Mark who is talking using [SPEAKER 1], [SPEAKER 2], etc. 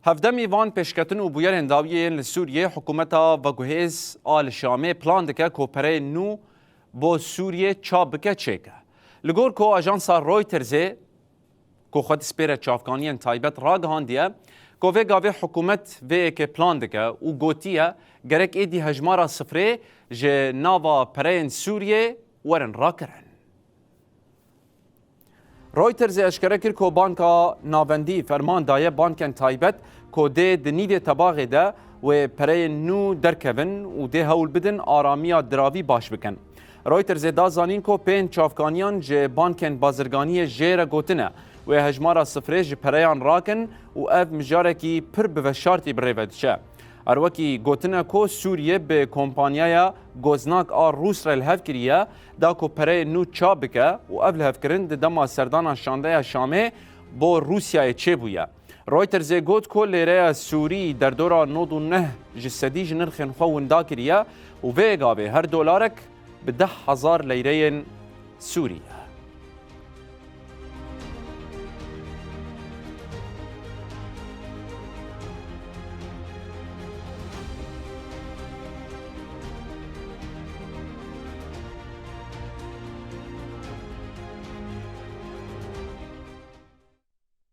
[SPEAKER 1] هفدمی وان پیشکتن و بویر هنداویه لسوریه حکومتا و گوهیز آل شامه پلان دکه کوپره نو با سوریه چا بکه چیکه. لگور کو آژانسا رویترزه کو خود سپیره چافکانیان تایبت راگ هاندیه کو وی گاوی حکومت وی که پلان دکه و گوتیه گرک ایدی هجمارا صفره جه ناوا پرین سوریه ورن را کرن. رویترز اشکره کرد که بانکا ناوندی فرمان دایه بانکن تایبت که ده دنیوی تباغی ده و پره نو درکبن و ده هول بدن آرامیا دراوی باش بکن. رویترز دا زانین که پین چافکانیان جه بانکن بازرگانی جیره گوتنه و هجمارا صفره جه پریان راکن و اف مجارکی پر بوشارتی بریودشه. اروکی گوتنه کو سوریه به کمپانیای گوزناک آر روس را الهف کریه دا کو پره نو چا بکه و اول هف کرند دما سردان شانده شامه با روسیای چه بویه. رویترز گوت کو لیره سوری در دورا 99 جسدی جنرخن خوون دا کریه و ویگا به هر دلارک به 10,000 لیره سوریه.